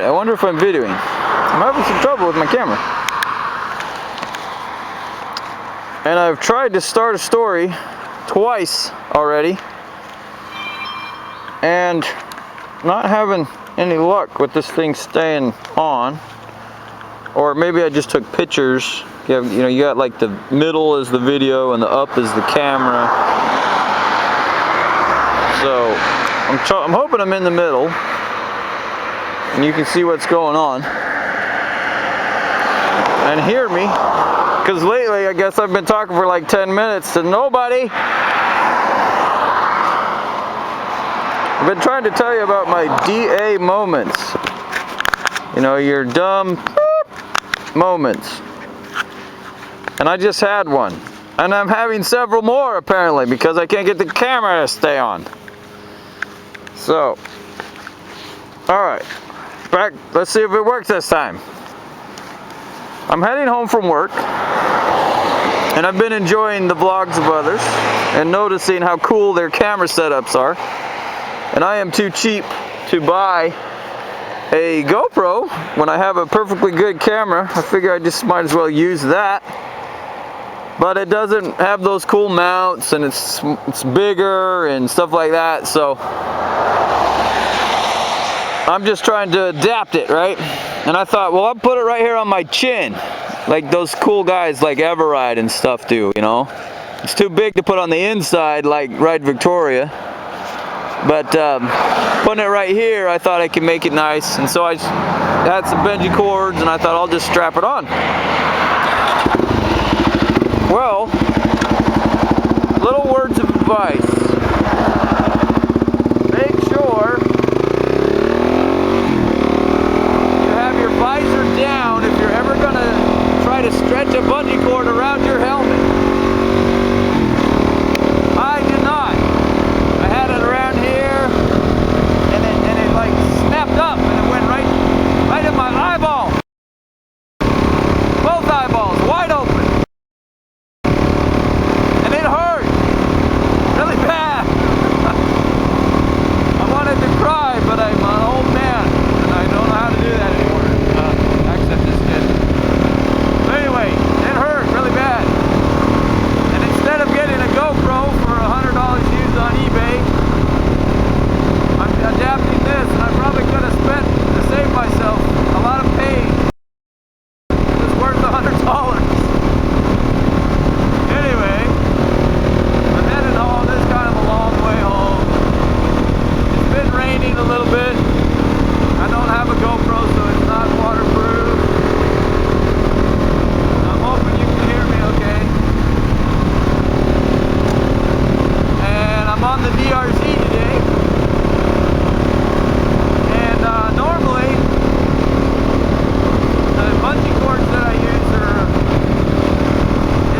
Alright, I wonder if I'm videoing. I'm having some trouble with my camera. And I've tried to start a story twice already. And not having any luck with this thing staying on. Or maybe I just took pictures. You know, you got like the middle is the video and the up is the camera. So I'm hoping I'm in the middle and you can see what's going on and hear me, because lately I guess I've been talking for like 10 minutes to nobody. I've been trying to tell you about my DA moments, you know, your dumb moments, and I just had one, and I'm having several more apparently because I can't get the camera to stay on. So, alright, back, let's see if it works this time. I'm heading home from work, and I've been enjoying the vlogs of others, and noticing how cool their camera setups are. And I am too cheap to buy a GoPro when I have a perfectly good camera. I figure I just might as well use that. But it doesn't have those cool mounts, and it's bigger and stuff like that, so I'm just trying to adapt it, right? And I thought, well, I'll put it right here on my chin, like those cool guys like Everride and stuff do, you know? It's too big to put on the inside like Ride Victoria. But putting it right here, I thought I could make it nice. And so I had some bungee cords, and I thought I'll just strap it on. Well, little words of advice. Make sure visor down if you're ever going to try to stretch a bungee cord around your helmet. I did not. I had it around here, and it like snapped up, and it went right in my eyeball. Both eyeballs wide open, and it hurt really bad. I wanted to cry, but I'm an old man, and I don't know how to do that anymore. Anyway, it hurt really bad. And instead of getting a GoPro for $100 used on eBay, I'm adapting this, and I probably could have spent to save myself a lot of pain. It was worth $100. Anyway, I'm headed home. This is kind of a long way home. It's been raining a little bit. I don't have a GoPro, so it's not waterproof. I'm hoping you can hear me okay. And I'm on the DRZ today. And normally, the bungee cords that I use are,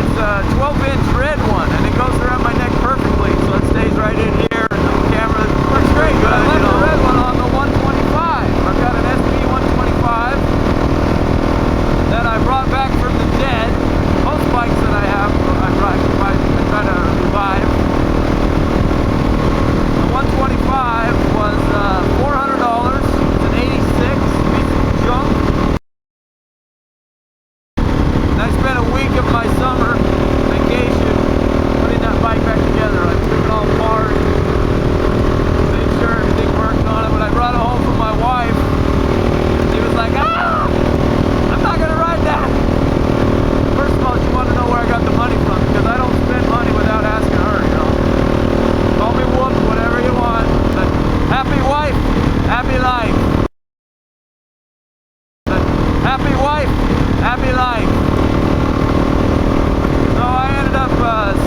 it's a 12-inch red one, and it goes around my neck perfectly, so it stays right in here, and the camera works great. But I left the red one on the 125. I've got an SP 125 that I brought back from the dead. Most bikes that I have, I try to revive. The 125 was $400. It's an 86 piece of junk. And I spent a week of my summer vacation putting that bike back together. I took it all apart, made sure everything worked on it. When I brought it home from my wife, she was like, "Ah, I'm not gonna ride that." First of all, she wanted to know where I got the money from, because I don't spend money without asking her, you know. Call me whoop, whatever you want, but happy wife, happy life. But happy wife, happy life. So I ended up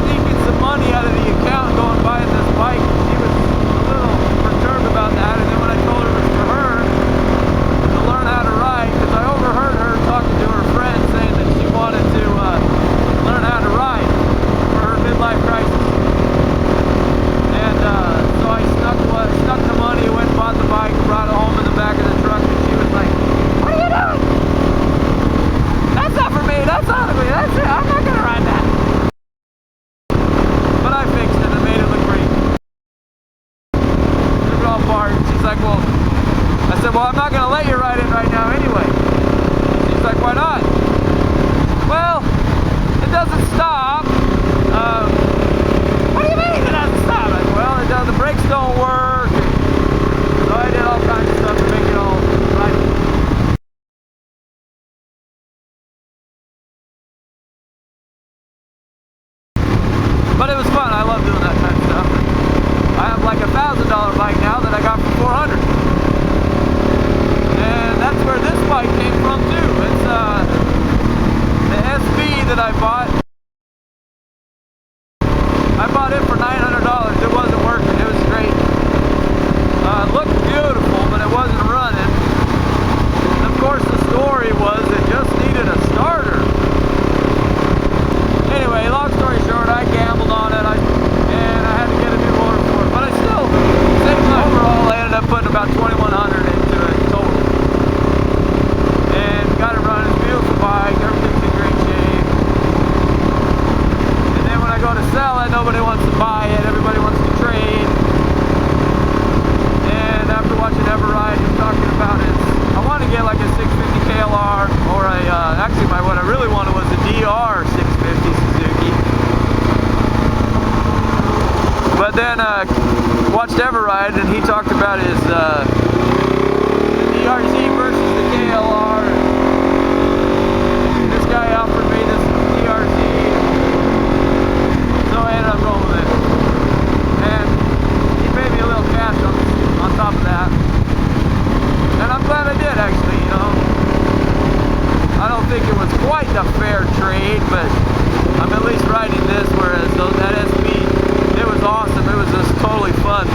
sneaking some money out of the account and going buying this bike. She was a little perturbed about that, and then when I told her it was for her to learn how to ride, because I overheard her talking to her friend saying that she wanted to learn how to ride for her midlife crisis. And so I snuck the money, went and bought the bike, brought it home in the back of the truck, and she was like, "What are you doing? That's not for me." just needed a starter. Anyway, long story short, I gambled on it, and I had to get a new motor for it. But I still, overall, I ended up putting about $2,100 into it total. And got it running. It's a beautiful bike. Everything's in great shape. And then when I go to sell it, nobody wants to buy it. Everybody wants to trade. And after watching Everride, you're talking about it. I want to get like a 650 KLR, or a actually what I really wanted was a DR 650 Suzuki. But then watched Everride, and he talked about his DRZ versus the KLR. And this guy offered me this DRZ, so I ended up going with it. And he paid me a little cash on top of that. And I'm glad I did, actually, you know. I don't think it was quite a fair trade, but I'm at least riding this, whereas that SB, it was awesome. It was just totally fun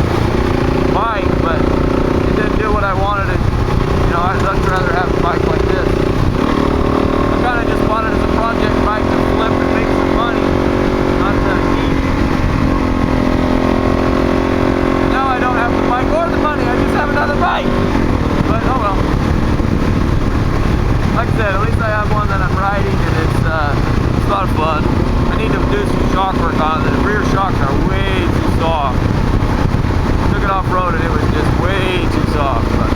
bike, but it didn't do what I wanted it. You know, I'd much rather have a bike like this. I kind of just bought it as a project bike to flip and make some money, not to keep. And now I don't have the bike or the money, I just have another bike. But oh well. Like I said, at least I have one that I'm riding, and it's a lot of fun. I need to do some shock work on it. The rear shocks are way too soft. Took it off-road and it was just way too soft. But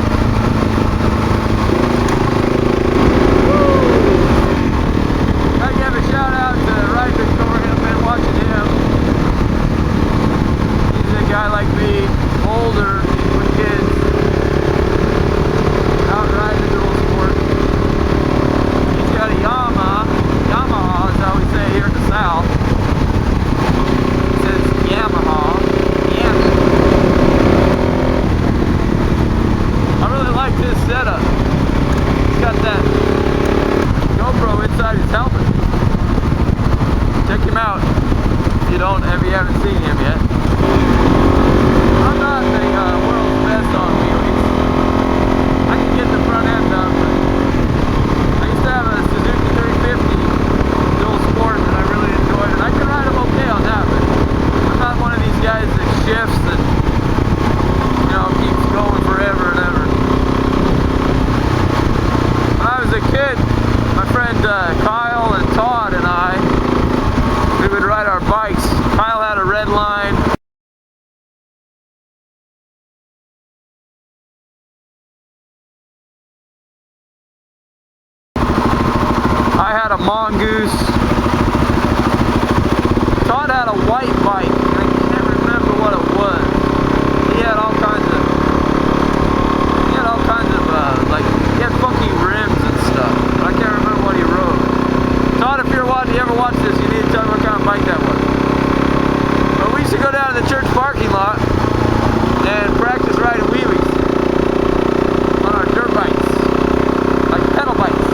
I give a shout out to Ride Victoria. I've been watching him. He's a guy like me, older, with kids, out riding dual sport. He's got a Yamaha is how we say here in the South. It says Yamaha. I really like this setup. He's got that GoPro inside his helmet. Check him out if you haven't seen him yet. I'm not the world's best on wheelies. I can get the front end up, but I used to have a Suzuki 350 dual sport that I really enjoyed, and I can ride them okay on that, but I'm not one of these guys that shifts and, you know, keeps going forever and ever. When I was a kid, my friend Kyle and Todd and I, we would ride our bikes. Kyle had a red line. I had a Mongoose. Todd had a white bike. I can't remember what it was. He had all kinds of, like, he had funky rims and stuff. But I can't remember what he rode. Todd, if you ever watch this, you need to tell me what kind of bike that was. But we used to go down to the church parking lot and practice riding wheelies on our dirt bikes, like pedal bikes.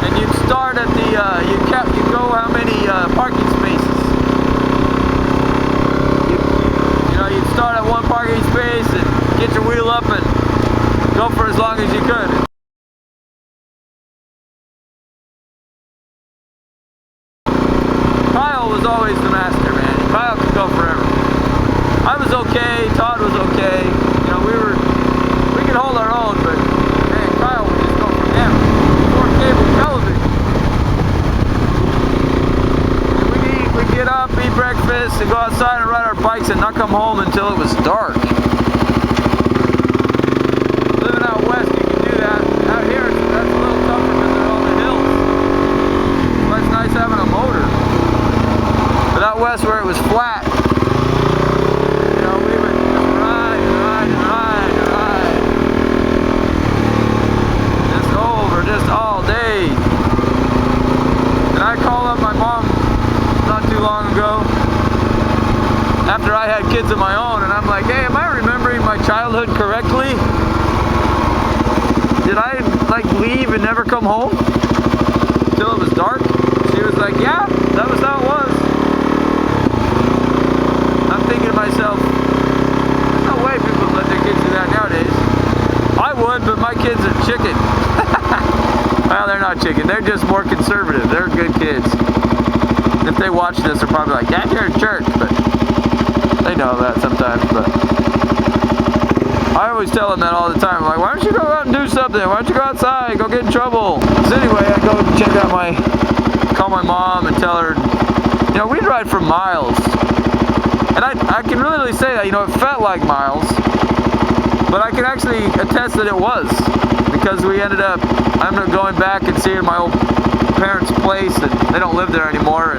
And you'd start at the, you go how many parking spaces. You know, you'd start at one parking space and get your wheel up and go for as long as you could. Kyle was always the master, man. Kyle could go forever. I was okay, Todd was okay. You know, we could hold our own, but man, Kyle would just go from him. Before cable television. And we'd get up, eat breakfast, and go outside and ride our bikes and not come home until it was dark. Living out west, you can do that. Out here, that's a little tougher because they're on the hills. But it's nice having a motor. But out west where it was flat, you know, we would just ride and ride and ride and ride. Just over, just all day. And I called up my mom not too long ago, after I had kids of my own, and I'm like, hey, am I remembering my childhood correctly? Did I, like, leave and never come home until it was dark? She was like, yeah, that was how it was. I'm thinking to myself, there's no way people would let their kids do that nowadays. I would, but my kids are chicken. Well, they're not chicken. They're just more conservative. They're good kids. If they watch this, they're probably like, Dad, you're a jerk. But they know that sometimes. But I always tell them that all the time. I'm like, why don't you go out and do something? Why don't you go outside? Go get in trouble. So anyway, I go check out call my mom and tell her, you know, we'd ride for miles. And I can really say that, you know, it felt like miles. But I can actually attest that it was. Because I ended up going back and seeing my old parents' place, and they don't live there anymore.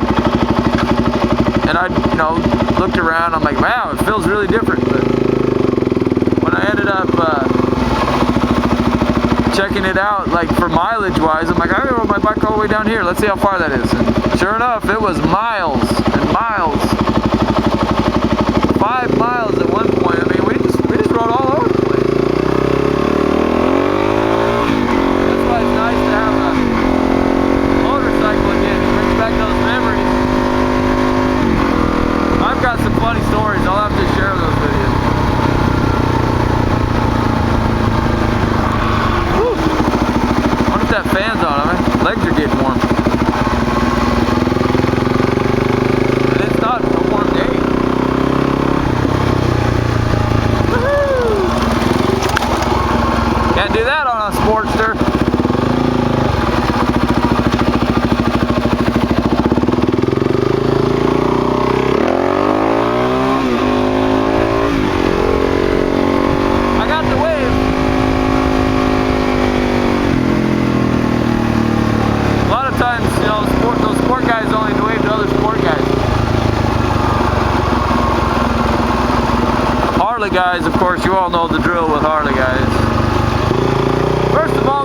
And I, you know, looked around. I'm like, wow, it feels really different. But when I ended up checking it out, like for mileage-wise, I'm like, I rode my bike all the way down here. Let's see how far that is. And sure enough, it was miles and miles. 5 miles at one point. I mean, we just rode all over the place. That's why it's nice to have a motorcycle again. It brings back those memories. I've got some funny stories. I'll have to share those videos. Whew. I wonder if that fan's on. My legs are getting warm. And it's not a warm day. Can't do that on a Sportster. I got the wave. A lot of times, you know, those sport guys only wave to other sport guys. Harley guys, of course, you all know the drill with Harley guys. First of all,